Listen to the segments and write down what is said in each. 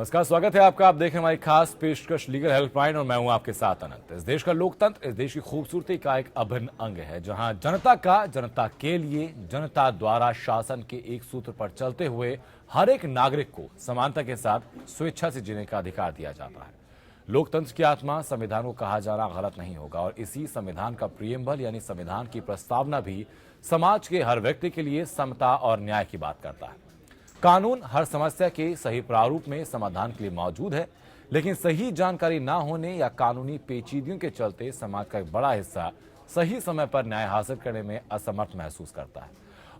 नमस्कार, स्वागत है आपका। आप देख रहे हैं हमारी खास पेशकश लीगल हेल्पलाइन और मैं हूं आपके साथ अनंत। इस देश का लोकतंत्र इस देश की खूबसूरती का एक अभिन्न अंग है, जहां जनता का जनता के लिए जनता द्वारा शासन के एक सूत्र पर चलते हुए हर एक नागरिक को समानता के साथ स्वेच्छा से जीने का अधिकार दिया जाता है। लोकतंत्र की आत्मा संविधान को कहा जाना गलत नहीं होगा और इसी संविधान का प्रियम्बल यानी संविधान की प्रस्तावना भी समाज के हर व्यक्ति के लिए समता और न्याय की बात करता है। कानून हर समस्या के सही प्रारूप में समाधान के लिए मौजूद है, लेकिन सही जानकारी ना होने या कानूनी पेचीदगियों के चलते समाज का एक बड़ा हिस्सा सही समय पर न्याय हासिल करने में असमर्थ महसूस करता है।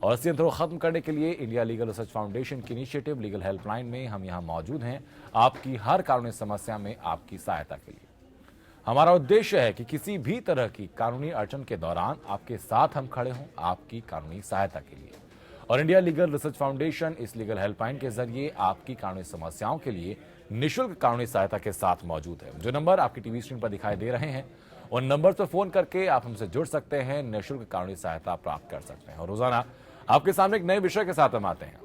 और इसी अंतर को खत्म करने के लिए इंडिया लीगल रिसर्च फाउंडेशन की इनिशिएटिव लीगल हेल्पलाइन में हम यहाँ मौजूद हैं, आपकी हर कानूनी समस्या में आपकी सहायता के लिए। हमारा उद्देश्य है कि किसी भी तरह की कानूनी अड़चन के दौरान आपके साथ हम खड़े हों, आपकी कानूनी सहायता के लिए। और इंडिया लीगल रिसर्च फाउंडेशन इस लीगल हेल्पलाइन के जरिए आपकी कानूनी समस्याओं के लिए निःशुल्क कानूनी सहायता के साथ मौजूद है। जो नंबर आपकी टीवी स्क्रीन पर दिखाई दे रहे हैं, उन नंबर पर फोन करके आप हमसे जुड़ सकते हैं, निःशुल्क कानूनी सहायता प्राप्त कर सकते हैं। और रोजाना आपके सामने एक नए विषय के साथ हम आते हैं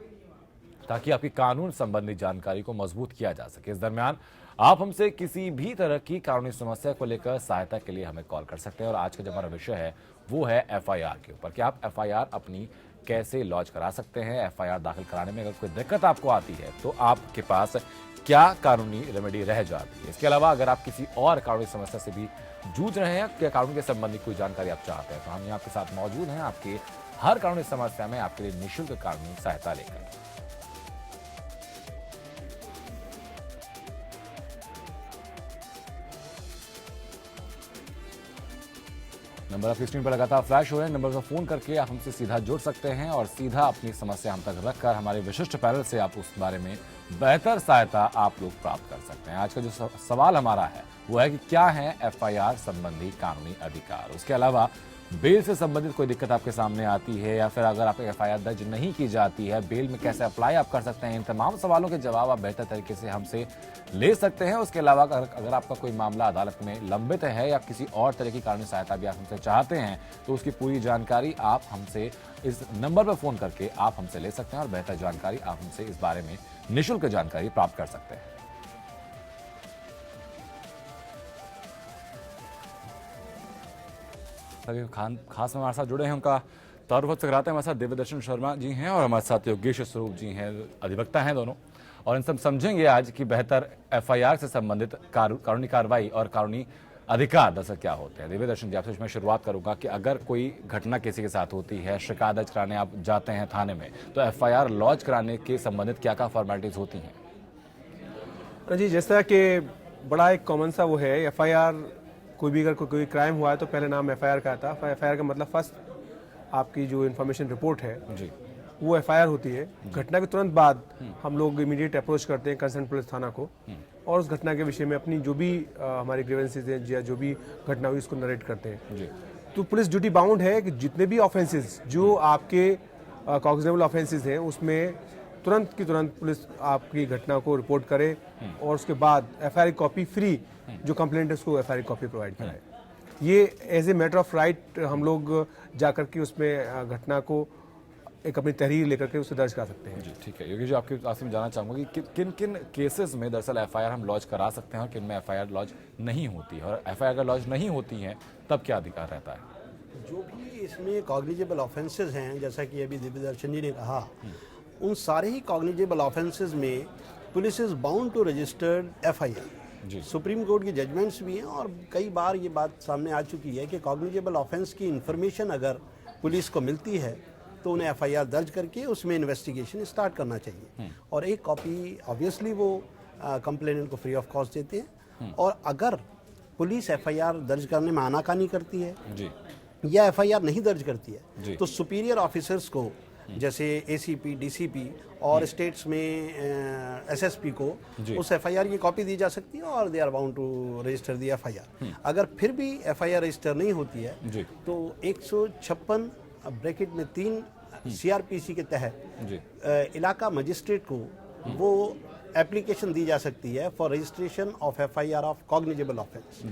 ताकि आपकी कानून संबंधी जानकारी को मजबूत किया जा सके। इस दरमियान आप हमसे किसी भी तरह की कानूनी समस्या को लेकर सहायता के लिए हमें कॉल कर सकते हैं। और आज का जो हमारा विषय है वो है एफआईआर के ऊपर कि आप एफआईआर अपनी कैसे लॉन्च करा सकते हैं। एफआईआर दाखिल कराने में अगर कोई दिक्कत आपको आती है तो आपके पास क्या कानूनी रेमेडी रह जाती है। इसके अलावा अगर आप किसी और कानूनी समस्या से भी जूझ रहे हैं या कानून के संबंधी कोई जानकारी आप चाहते हैं तो हम यहाँ आपके साथ मौजूद हैं, आपके हर कानूनी समस्या में आपके लिए निःशुल्क कानूनी सहायता लेकर। नंबर आपकी स्क्रीन पर लगातार फ्लैश हो रहे हैं। नंबर पर फोन करके आप हमसे सीधा जुड़ सकते हैं और सीधा अपनी समस्या हम तक रखकर हमारे विशिष्ट पैनल से आप उस बारे में बेहतर सहायता आप लोग प्राप्त कर सकते हैं। आज का जो सवाल हमारा है वो है कि क्या है एफआईआर संबंधी कानूनी अधिकार। उसके अलावा बेल से संबंधित कोई दिक्कत आपके सामने आती है या फिर अगर आप एफआईआर दर्ज नहीं की जाती है, बेल में कैसे अप्लाई आप कर सकते हैं, इन तमाम सवालों के जवाब आप बेहतर तरीके से हमसे ले सकते हैं। उसके अलावा अगर आपका कोई मामला अदालत में लंबित है या किसी और तरह की कानूनी सहायता भी आप हमसे चाहते हैं तो उसकी पूरी जानकारी आप हमसे इस नंबर पर फोन करके आप हमसे ले सकते हैं और बेहतर जानकारी आप हमसे इस बारे में निःशुल्क जानकारी प्राप्त कर सकते हैं। खास हमारे साथ जुड़े हैं, उनका तारुफ कराते हैं। हमारे साथ दिव्यदर्शन शर्मा जी हैं और हमारे साथ योगेश स्वरूप जी हैं, अधिवक्ता हैं दोनों। और इन सब समझेंगे आज कि बेहतर एफआईआर से संबंधित कानूनी कार्रवाई और कानूनी अधिकार दरअसल क्या होते हैं। दिव्यदर्शन जी, आपसे मैं शुरुआत करूंगा कि अगर कोई घटना किसी के साथ होती है, शिकायत दर्ज कराने आप जाते हैं थाने में, तो एफआईआर लॉन्च कराने के संबंधित क्या क्या फॉर्मेलिटीज होती हैं? जी, जैसा कि बड़ा एक कॉमन सा वो है, एफआईआर कोई भी अगर कोई क्राइम हुआ है तो पहले नाम एफआईआर का आता है। एफआईआर का मतलब फर्स्ट आपकी जो इन्फॉर्मेशन रिपोर्ट है जी, वो एफआईआर होती है। घटना के तुरंत बाद हम लोग इमीडिएट अप्रोच करते हैं कंसर्न पुलिस थाना को और उस घटना के विषय में अपनी जो भी हमारी ग्रीवेंसेस हैं या जो भी घटना हुई उसको नरेट करते हैं जी। तो पुलिस ड्यूटी बाउंड है कि जितने भी ऑफेंसेस जो आपके कॉग्निजेबल ऑफेंसेस हैं उसमें तुरंत की तुरंत पुलिस आपकी घटना को रिपोर्ट करे और उसके बाद एफआईआर कॉपी फ्री जो कंप्लेंट है उसको एफआईआर कॉपी प्रोवाइड कराए। ये as a matter of right हम लोग जाकर के उसमें घटना को एक अपनी तहरीर लेकर के उसे दर्ज करा सकते हैं। जी ठीक है। योगी जी, आपके पास में जानना चाहूंगा कि किन किन केसेस में दरअसल एफआईआर हम लॉन्च करा सकते हैं और किन में एफआईआर लॉन्च नहीं होती है, और एफआईआर अगर लॉन्च नहीं होती है तब क्या अधिकार रहता है? जो भी इसमें कॉग्निजेबल ऑफेंसेस हैं, जैसा कि अभी दिव्यदर्शन जी ने कहा, उन सारे ही कॉग्निजेबल ऑफेंसेस में police is bound to registered FIR. Supreme court की जजमेंट्स भी हैं और कई बार ये बात सामने आ चुकी है कि कॉग्निजेबल ऑफेंस की इंफॉर्मेशन अगर पुलिस को मिलती है तो उन्हें एफआईआर दर्ज करके उसमें इन्वेस्टिगेशन स्टार्ट करना चाहिए और एक कॉपी ऑब्वियसली वो कंप्लेनेंट को फ्री ऑफ कॉस्ट देते हैं। और अगर पुलिस एफआईआर दर्ज करने में आनाकानी करती है जी, या एफआईआर नहीं दर्ज करती है तो सुपीरियर ऑफिसर्स को, जैसे एसीपी, डीसीपी और स्टेट्स में एसएसपी को उस एफआईआर की कॉपी दी जा सकती है और they are bound to register the FIR. अगर फिर भी एफआईआर रजिस्टर नहीं होती है तो 156 ब्रैकेट में 3 सीआरपीसी के तहत इलाका मजिस्ट्रेट को वो एप्लीकेशन दी जा सकती है for registration of FIR of cognizable offence.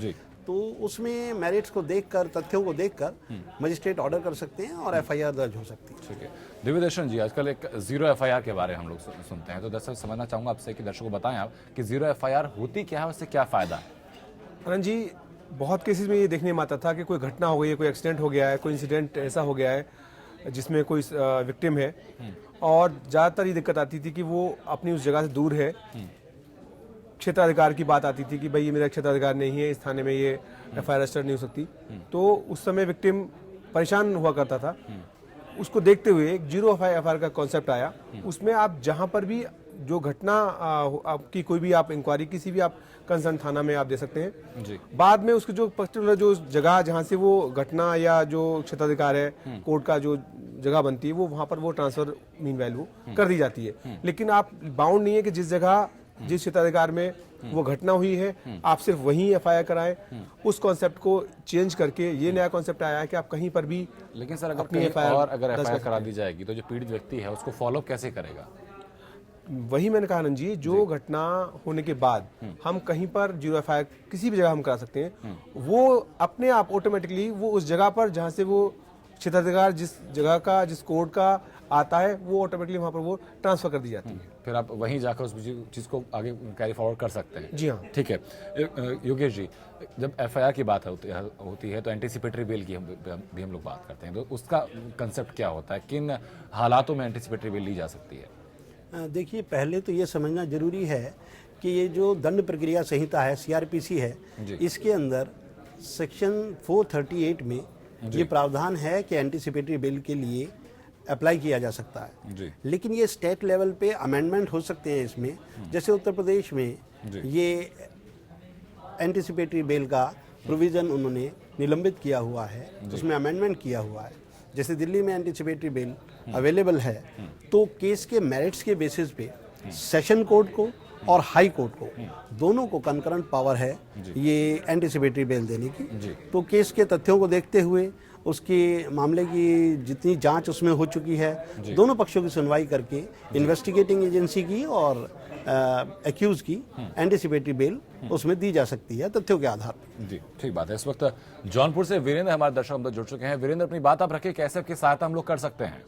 तो उसमें मेरिट्स को देखकर, तथ्यों को देखकर मजिस्ट्रेट ऑर्डर कर सकते हैं और एफआईआर दर्ज हो सकती है। ठीक है। दिव्यदर्शन जी, आजकल एक जीरो एफआईआर के बारे में हम लोग सुनते हैं, तो दरअसल समझना चाहूंगा आपसे कि दर्शकों को बताएं आप कि जीरो एफआईआर होती क्या है, उससे क्या फायदा है? आनंद जी, बहुत केसेस में ये देखने में आता था कि कोई घटना हो गई है, कोई एक्सीडेंट हो गया है, कोई इंसिडेंट ऐसा हो गया है जिसमें कोई विक्टिम है, और ज़्यादातर ये दिक्कत आती थी कि वो अपनी उस जगह से दूर है। क्षेत्राधिकार की बात आती थी कि भाई ये मेरा क्षेत्राधिकार नहीं है, इस थाने में ये एफआईआर रजिस्टर नहीं हो सकती। तो उस समय विक्टिम परेशान हुआ करता था। उसको देखते हुए एक जीरो एफआईआर का कॉन्सेप्ट आया। उसमें आप जहां पर भी जो घटना आपकी कोई भी आप इंक्वायरी किसी भी आप कंसर्न थाना में आप दे सकते हैं जी। बाद में उसकी जो पर्टिकुलर जो जगह जहां से वो घटना या जो क्षेत्राधिकार है कोर्ट का जो जगह बनती है वो वहां पर वो ट्रांसफर मीनवाइल वो कर दी जाती है। लेकिन आप बाउंड नहीं है कि जिस जगह जिस क्षेत्राधिकार में वो घटना हुई है आप सिर्फ वहीं एफआईआर कराएं। उस कॉन्सेप्ट को चेंज करके ये नया कॉन्सेप्ट आया है कि आप कहीं पर भी लेकिन सर अगर अपनी कहीं और अगर दर्ज एफआईआर कर करा दी जाएगी तो जो पीड़ित व्यक्ति है उसको फॉलो कैसे करेगा? वही मैंने कहा आनंद जी, जो घटना होने के बाद हम कहीं पर जीरो एफआईआर किसी भी जगह हम करा सकते हैं, वो अपने आप ऑटोमेटिकली वो उस जगह पर जहां से वो क्षेत्राधिकार जिस जगह का जिस कोर्ट का आता है वो ऑटोमेटिकली वहां पर वो ट्रांसफर कर दी जाती है। फिर आप वहीं जाकर उस चीज को आगे कैरी फॉरवर्ड कर सकते हैं। जी हाँ। ठीक है। योगेश जी, जब एफआईआर की बात होती है तो एंटीसिपेटरी बेल की भी हम लोग बात करते हैं, तो उसका कंसेप्ट क्या होता है? किन हालातों में एंटीसिपेटरी बेल ली जा सकती है? देखिए, पहले तो ये समझना जरूरी है कि ये जो दंड प्रक्रिया संहिता है, सीआरपीसी है, इसके अंदर सेक्शन 438 में ये प्रावधान है कि एंटीसिपेटरी बेल के लिए अप्लाई किया जा सकता है जी। लेकिन ये स्टेट लेवल पे अमेंडमेंट हो सकते हैं इसमें। जैसे उत्तर प्रदेश में ये एंटीसिपेटरी बेल का प्रोविज़न उन्होंने निलंबित किया हुआ है, उसमें अमेंडमेंट किया हुआ है। जैसे दिल्ली में एंटीसिपेटरी बेल अवेलेबल है, तो केस के मेरिट्स के बेसिस पे सेशन कोर्ट को और हाई कोर्ट को दोनों को कंकरेंट पावर है ये एंटीसिपेटरी बेल देने की। तो केस के तथ्यों को देखते हुए उसके मामले की जितनी जांच उसमें हो चुकी है, दोनों पक्षों की सुनवाई करके इन्वेस्टिगेटिंग एजेंसी की और एक्यूज की एंटीसिपेटरी बेल उसमें दी जा सकती है तथ्यों के आधार पर। जी, ठीक बात है। इस वक्त जौनपुर से वीरेंद्र हमारे दर्शक हम जुड़ चुके हैं। वीरेंद्र, अपनी बात आप रखिए, कैसे आपकी सहायता हम लोग कर सकते हैं?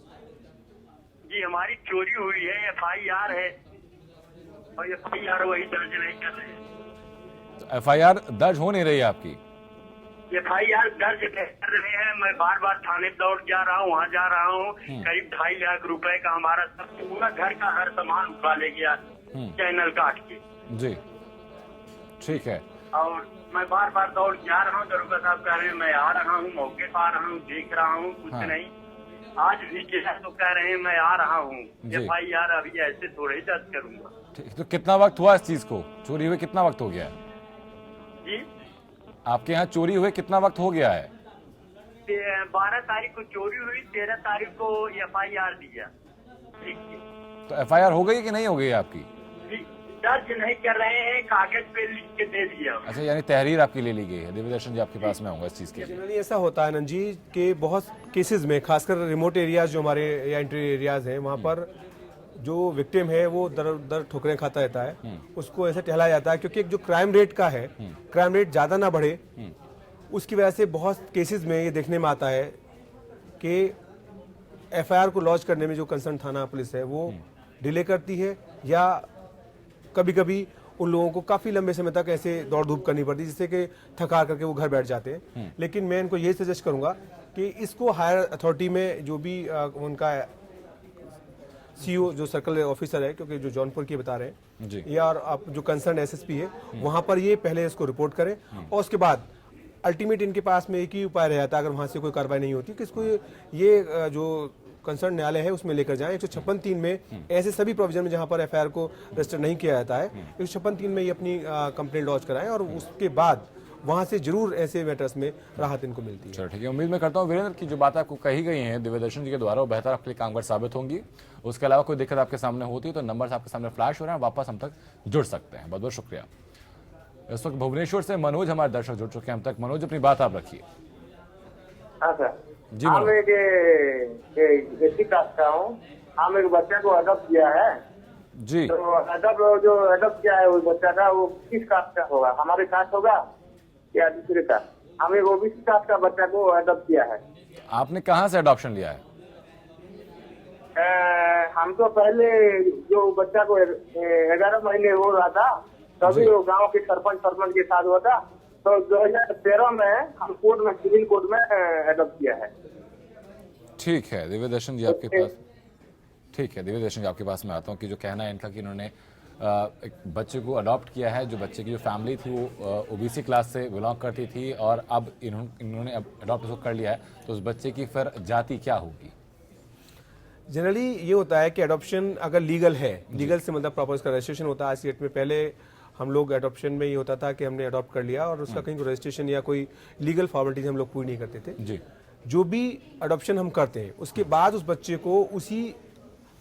जी, हमारी चोरी हुई है, एफआईआर है और एफआईआर वही दर्ज नहीं कर रहे। एफआईआर दर्ज हो नहीं रही है आपकी? एफआईआर दर्ज कर रहे हैं। मैं बार बार थाने दौड़ जा रहा हूँ, वहाँ जा रहा हूँ। करीब 2.5 लाख रुपए का हमारा सब पूरा घर का हर सामान उठा ले गया चैनल काट के। जी, ठीक है। और मैं बार बार दौड़ जा रहा हूँ, दरोगा साहब कह रहे हैं मैं आ रहा हूँ, मौके पर आ रहा हूँ, देख रहा हूँ, कुछ नहीं। आज भी किया तो कह रहे हैं मैं आ रहा हूँ, एफआईआर अभी ऐसे थोड़े ही दर्ज करूंगा। ठीक, तो कितना वक्त हुआ इस चीज को चोरी हुए, कितना वक्त हो गया है? जी, आपके यहाँ चोरी हुए कितना वक्त हो गया है? 12 तारीख को चोरी हुई, 13 तारीख को एफआईआर दिया। ठीक है, तो एफआईआर हो गई कि नहीं हो गई आपकी? दर्ज नहीं कर रहे हैं, कागज पे लिख के दे दिया। अच्छा, यानी तहरीर आपकी ले ली गई है। दिव्यदर्शन जी, आपके पास में होगा इस चीज के लिए। जनरली ऐसा होता है आनंद जी कि बहुत केसेस में खासकर रिमोट एरियाज जो हमारे या इंटीरियर एरियाज हैं वहाँ पर जो विक्टिम है वो दर दर ठोकरें खाता रहता है, उसको ऐसे टहलाया जाता है क्योंकि एक जो क्राइम रेट का है, क्राइम रेट ज़्यादा ना बढ़े, उसकी वजह से बहुत केसेस में ये देखने में आता है कि एफआईआर को लॉन्च करने में जो कंसर्न थाना पुलिस है वो डिले करती है, या कभी कभी उन लोगों को काफ़ी लंबे समय तक ऐसे दौड़ धूप करनी पड़ती है जिससे कि थका करके वो घर बैठ जाते हैं। लेकिन मैं इनको ये सजेस्ट करूँगा कि इसको हायर अथॉरिटी में जो भी उनका सीईओ जो सर्कल ऑफिसर है, क्योंकि जो जौनपुर की बता रहे हैं, या और आप जो कंसर्न एसएसपी है वहाँ पर ये पहले इसको रिपोर्ट करें और उसके बाद अल्टीमेट इनके पास में एक ही उपाय रह जाता है अगर वहाँ से कोई कार्रवाई नहीं होती कि इसको ये जो कंसर्न न्यायालय है उसमें लेकर जाएं। 156(3) में ऐसे सभी प्रोविजन में जहां पर एफआईआर को रजिस्टर नहीं किया जाता है 156(3) में ये अपनी कंप्लेंट लॉन्च कराएं और उसके बाद वहां से जरूर ऐसे मैटर्स में राहत इनको मिलती है। चलो ठीक है, उम्मीद मैं करता हूँ वीरेंद्र की जो बात आपको कही गई है दिव्यदर्शन जी के द्वारा वो बेहतर आपके लिए कामगार साबित होंगी। उसके अलावा कोई दिक्कत आपके सामने होती है तो नंबर आपके सामने फ्लैश हो रहे हैं, वापस हम तक जुड़ सकते हैं। बहुत बहुत शुक्रिया। इस वक्त भुवनेश्वर से मनोज हमारे दर्शक जुड़ चुके हैं हम तक। मनोज, अपनी बात आप रखिए। हाँ सर जी, हम एक एससी कास्ट का हूँ। हम एक बच्चे को अडॉप्ट किया है जी। तो अडॉप्ट किया है उस बच्चा का वो किस कास्ट का होगा? हमारे कास्ट होगा? या दूसरे का। हम एक ओबीसी कास्ट का बच्चा को अडॉप्ट किया है। आपने कहाँ से अडॉप्शन लिया है? हम तो पहले जो बच्चा को 11 महीने हो रहा था तभी वो गांव के सरपंच के साथ हुआ था। तो 2013 में हम कोर्ट में, सिविल कोर्ट में अडॉप्ट किया है। ठीक है दिव्य दर्शन जी आपके पास, ठीक है दिव्य दर्शन जी आपके पास मैं आता हूँ कि जो कहना है इनका कि इन्होंने एक बच्चे को अडॉप्ट किया है, जो बच्चे की जो फैमिली थी वो ओबीसी क्लास से बिलोंग करती थी और अब इन्होंने अडॉप्ट उसको कर लिया है, तो उस बच्चे की फिर जाति क्या होगी? जनरली ये होता है कि अडॉप्शन अगर लीगल है, लीगल से मतलब प्रॉपर उसका रजिस्ट्रेशन होता है। आज की डेट में, पहले हम लोग अडॉप्शन में ये होता था कि हमने अडॉप्ट कर लिया और उसका कहीं कोई रजिस्ट्रेशन या कोई लीगल फॉर्मेलिटीज हम लोग पूरी नहीं करते थे जी। जो भी अडॉप्शन हम करते हैं उसके बाद उस बच्चे को उसी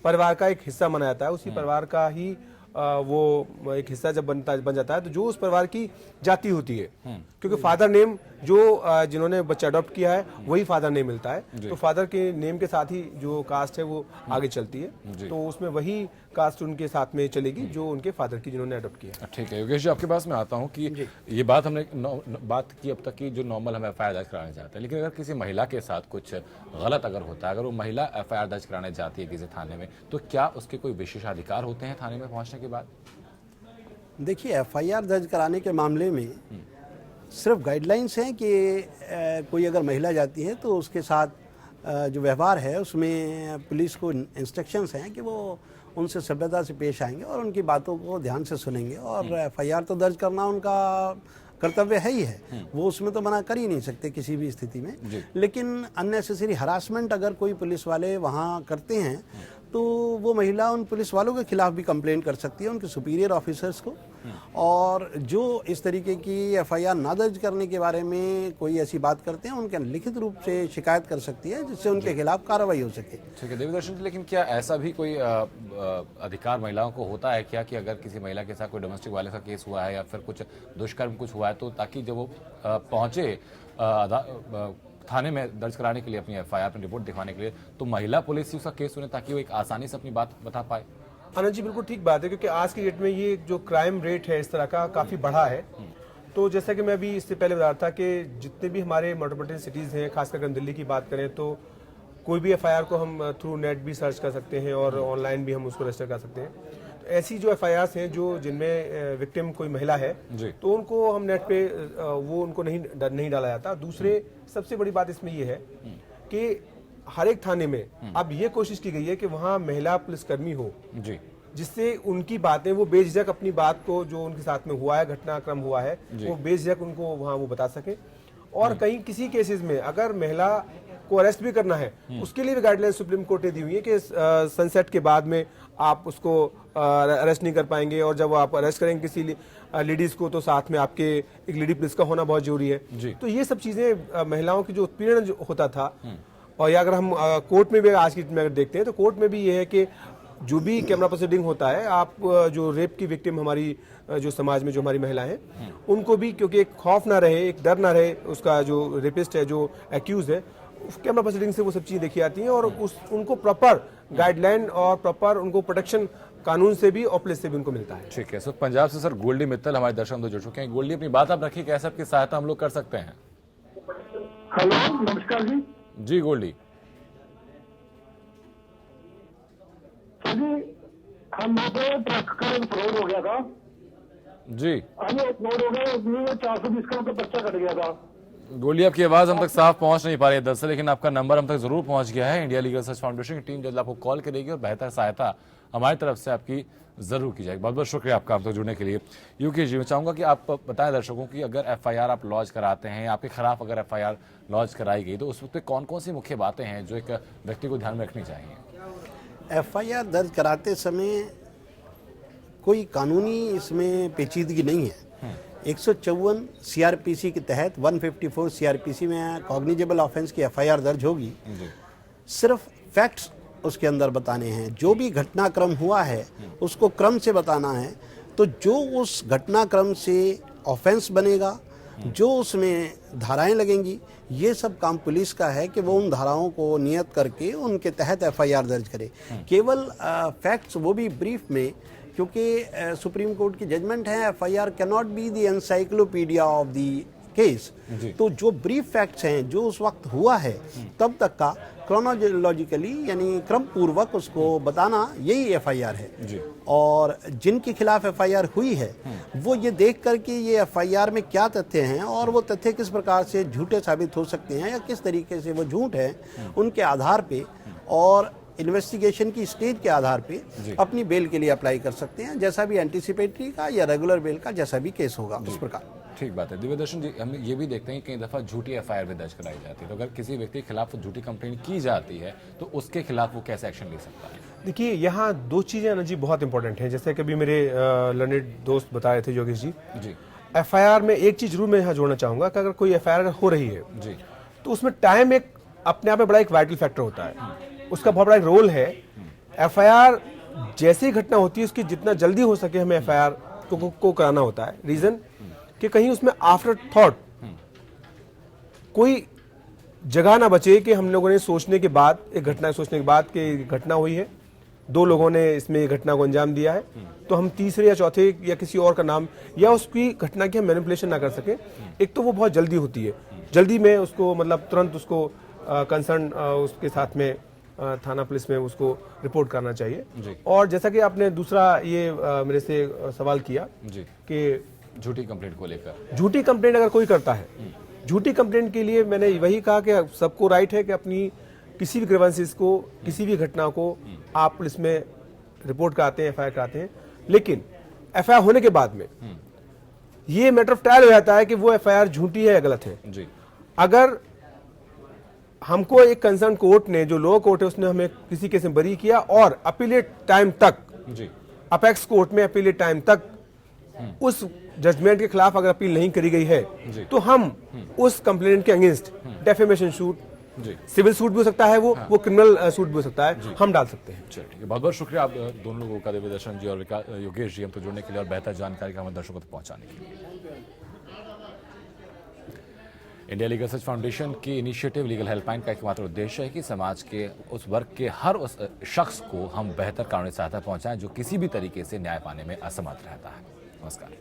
परिवार का एक हिस्सा माना जाता है, उसी परिवार का ही वो एक हिस्सा जब बन जाता है तो जो उस परिवार की जाति होती है, क्योंकि फादर नेम जो जिन्होंने बच्चा अडॉप्ट किया है वही फादर नेम मिलता है, तो फादर के नेम के साथ ही जो कास्ट है वो आगे चलती है, तो उसमें वही कास्ट उनके साथ में चलेगी जो उनके फादर की जिन्होंने अडॉप्ट किया। ठीक है योगेश जी आपके पास मैं आता हूँ कि ये बात हमने बात की अब तक की जो नॉर्मल हम एफआईआर दर्ज कराने जाते हैं, लेकिन अगर किसी महिला के साथ कुछ गलत अगर होता है, अगर वो महिला एफआईआर दर्ज कराने जाती है किसी थाने में, तो क्या उसके कोई विशेषाधिकार होते हैं थाने में पहुंचने के बाद? देखिए, एफआईआर दर्ज कराने के मामले में सिर्फ गाइडलाइंस हैं कि कोई अगर महिला जाती है तो उसके साथ जो व्यवहार है उसमें पुलिस को इंस्ट्रक्शंस हैं कि वो उनसे सभ्यता से पेश आएंगे और उनकी बातों को ध्यान से सुनेंगे और एफआईआर तो दर्ज करना उनका कर्तव्य है ही है, वो उसमें तो मना कर ही नहीं सकते किसी भी स्थिति में। लेकिन अननेसेसरी हरासमेंट अगर कोई पुलिस वाले वहाँ करते हैं तो वो महिला उन पुलिस वालों के खिलाफ भी कंप्लेंट कर सकती है, उनके सुपीरियर ऑफिसर्स को, और जो इस तरीके की एफआईआर ना दर्ज करने के बारे में कोई ऐसी बात करते हैं उनके लिखित रूप से शिकायत कर सकती है जिससे उनके खिलाफ कार्रवाई हो सके। ठीक है देवदर्शन जी, लेकिन क्या ऐसा भी कोई अधिकार महिलाओं को होता है क्या कि अगर किसी महिला के साथ कोई डोमेस्टिक वायलेंस का केस हुआ है या फिर कुछ दुष्कर्म कुछ हुआ है तो ताकि जब वो पहुंचे थाने में दर्ज कराने के लिए अपनी एफआईआर अपनी रिपोर्ट दिखाने के लिए, तो महिला पुलिस ही उसका केस सुने ताकि वो एक आसानी से अपनी बात बता पाए? आनंद जी बिल्कुल ठीक बात है, क्योंकि आज की डेट में ये जो क्राइम रेट है इस तरह का काफ़ी बढ़ा है। तो जैसा कि मैं अभी इससे पहले बता रहा था कि जितने भी हमारे मेट्रोपॉलिटन सिटीज़ हैं, खासकर हम दिल्ली की बात करें तो कोई भी एफआईआर को हम थ्रू नेट भी सर्च कर सकते हैं और ऑनलाइन भी हम उसको रजिस्टर कर सकते हैं। तो ऐसी जो एफआईआर्स हैं जो जिनमें विक्टिम कोई महिला है तो उनको हम नेट पे वो उनको नहीं डाला जाता। दूसरे सबसे बड़ी बात इसमें ये है कि हर एक थाने में अब ये कोशिश की गई है कि वहाँ महिला पुलिसकर्मी हो जी, जिससे उनकी बातें वो बेझिझक अपनी बात को जो उनके साथ में हुआ है, घटनाक्रम हुआ है, वो बेझिझक उनको वहाँ वो बता सके। और कहीं किसी केसेस में अगर महिला को अरेस्ट भी करना है उसके लिए भी गाइडलाइन सुप्रीम कोर्ट ने दी हुई है कि सनसेट के बाद में आप उसको अरेस्ट नहीं कर पाएंगे, और जब आप अरेस्ट करेंगे किसी लेडीज को तो साथ में आपके एक लेडी पुलिस का होना बहुत जरूरी है। तो ये सब चीजें महिलाओं की जो उत्पीड़न जो होता था, और या अगर हम कोर्ट में भी आज की में अगर देखते हैं तो कोर्ट में भी ये है कि जो भी कैमरा प्रोसीडिंग होता है, आप जो रेप की विक्टिम हमारी जो समाज में जो हमारी महिला हैं उनको भी, क्योंकि एक खौफ ना रहे, एक डर ना रहे, उसका जो रेपिस्ट है, जो एक्यूज है, कैमरा प्रोसीडिंग से वो सब चीजें देखी आती हैं और उनको प्रॉपर गाइडलाइन और प्रॉपर उनको प्रोटेक्शन कानून से भी और पुलिस से भी उनको मिलता है। ठीक है। सर पंजाब से सर गोल्डी मित्तल हमारे दर्शक तो जुड़ चुके हैं। गोल्डी अपनी बात आप रखिए, कैसे आपकी सहायता हम लोग कर सकते हैं? हेलो, नमस्कार जी। जी गोल्डी जी, हम ट्रक का एक फ्रॉड हो गया था जी, हमें फ्रॉड हो गया, उसमें 420 का उनका पर्चा कट गया था। गोल्डी आपकी आवाज हम तक साफ पहुंच नहीं पा रही है दरअसल, लेकिन आपका नंबर हम तक जरूर पहुंच गया है। इंडिया लीगल सर्च फाउंडेशन की टीम जल्द आपको कॉल करेगी और बेहतर सहायता हमारी तरफ से आपकी जरूर की जाएगी। बहुत बहुत शुक्रिया आपका हम तक जुड़ने के लिए। यूके जी, मैं चाहूंगा कि आप बताएं दर्शकों की अगर एफआईआर आप लॉन्च कराते हैं, आपके खिलाफ अगर एफआईआर लॉन्च कराई गई तो उस वक्त कौन कौन सी मुख्य बातें हैं जो एक व्यक्ति को ध्यान में रखनी चाहिए? एफआईआर दर्ज कराते समय कोई कानूनी इसमें पेचीदगी नहीं है। 154 सीआरपीसी के तहत 154 सीआरपीसी में कॉग्निजेबल ऑफेंस की एफआईआर दर्ज होगी। सिर्फ फैक्ट्स उसके अंदर बताने हैं, जो भी घटनाक्रम हुआ है उसको क्रम से बताना है। तो जो उस घटनाक्रम से ऑफेंस बनेगा, जो उसमें धाराएं लगेंगी, ये सब काम पुलिस का है कि वो उन धाराओं को नियत करके उनके तहत एफआईआर दर्ज करे। केवल फैक्ट्स, वो भी ब्रीफ में, क्योंकि सुप्रीम कोर्ट की जजमेंट है FIR can not be the encyclopedia of the case, तो जो ब्रीफ फैक्ट्स हैं जो उस वक्त हुआ है तब तक का क्रोनोलॉजिकली यानी क्रम पूर्वक उसको बताना, यही एफआईआर है जी। और जिनके खिलाफ एफआईआर हुई है वो ये देख कर कि ये एफआईआर में क्या तथ्य हैं और वो तथ्य किस प्रकार से झूठे साबित हो सकते हैं या किस तरीके से वो झूठ है, उनके आधार पे और इन्वेस्टिगेशन की स्टेज के आधार पे अपनी बेल के लिए अप्लाई कर सकते हैं, जैसा भी एंटीसिपेटरी का या रेगुलर बेल का जैसा भी केस होगा उस प्रकार। ठीक बात है। दिव्यदर्शन जी, हम ये भी देखते हैं कि कई दफा झूठी एफआईआर भी दर्ज कराई जाती है, तो अगर किसी व्यक्ति के खिलाफ झूठी कंप्लेंट की जाती है तो उसके खिलाफ वो कैसे एक्शन ले सकता है? देखिए, यहाँ दो चीजें ना जी बहुत इंपॉर्टेंट हैं। जैसे कि अभी मेरे लर्नेड दोस्त बता रहे थे योगेश जी, एफआईआर में एक चीज जरूर मैं यहाँ जोड़ना चाहूंगा कि अगर कोई एफआईआर हो रही है जी, तो उसमें टाइम एक अपने आप में बड़ा एक वाइटल फैक्टर होता है, उसका बहुत बड़ा एक रोल है। एफआईआर जैसे ही घटना होती है उसकी जितना जल्दी हो सके हमें एफआईआर को कराना होता है। रीजन कि कहीं उसमें आफ्टर थॉट कोई जगह ना बचे कि हम लोगों ने सोचने के बाद, एक घटना सोचने के बाद कि घटना हुई है, दो लोगों ने इसमें घटना को अंजाम दिया है, तो हम तीसरे या चौथे या किसी और का नाम या उसकी घटना की हम मैनिपुलेशन ना कर सके। एक तो वो बहुत जल्दी होती है, जल्दी में उसको मतलब तुरंत उसको कंसर्न उसके साथ में थाना पुलिस में उसको रिपोर्ट करना चाहिए। और जैसा कि आपने दूसरा ये मेरे से सवाल किया कि झूठी कंप्लेंट को लेकर, झूठी कंप्लेंट अगर कोई करता है, झूठी कंप्लेंट के लिए मैंने वही कहा कि सबको राइट है कि अपनी किसी भी ग्रीवेंसेस को, किसी भी घटना को आप पुलिस में रिपोर्ट कराते हैं, एफआईआर कराते हैं, लेकिन एफआईआर होने के बाद में ये मैटर ऑफ ट्रायल हो जाता है कि वो एफआईआर झूठी है या गलत है जी। अगर हमको एक कंसर्न कोर्ट ने, जो लोअर कोर्ट है, उसने हमें किसी केस में बरी किया और अपीलेट टाइम तक जी, अपेक्स कोर्ट में अपीलेट टाइम तक उस जजमेंट के खिलाफ अगर अपील नहीं करी गई है तो हम उस कंप्लेंट के against defamation suit, civil suit भी हो सकता है, वो क्रिमिनल सूट भी हो सकता है, हम डाल सकते हैं। चलिए, ठीक है, बहुत बहुत शुक्रिया आप दोनों लोगों का, दिव्यदर्शन जी और योगेश जी, हम तो जुड़ने के लिए और बेहतर जानकारी का हमारे दर्शकों तक पहुंचाने के लिए। इंडिया लीगल सर्च फाउंडेशन की इनिशिएटिव लीगल हेल्पलाइन का एकमात्र उद्देश्य है कि समाज के उस वर्ग के हर उस शख्स को हम बेहतर कानूनी सहायता पहुंचाएं जो किसी भी तरीके से न्याय पाने में असमर्थ रहता है। नमस्कार।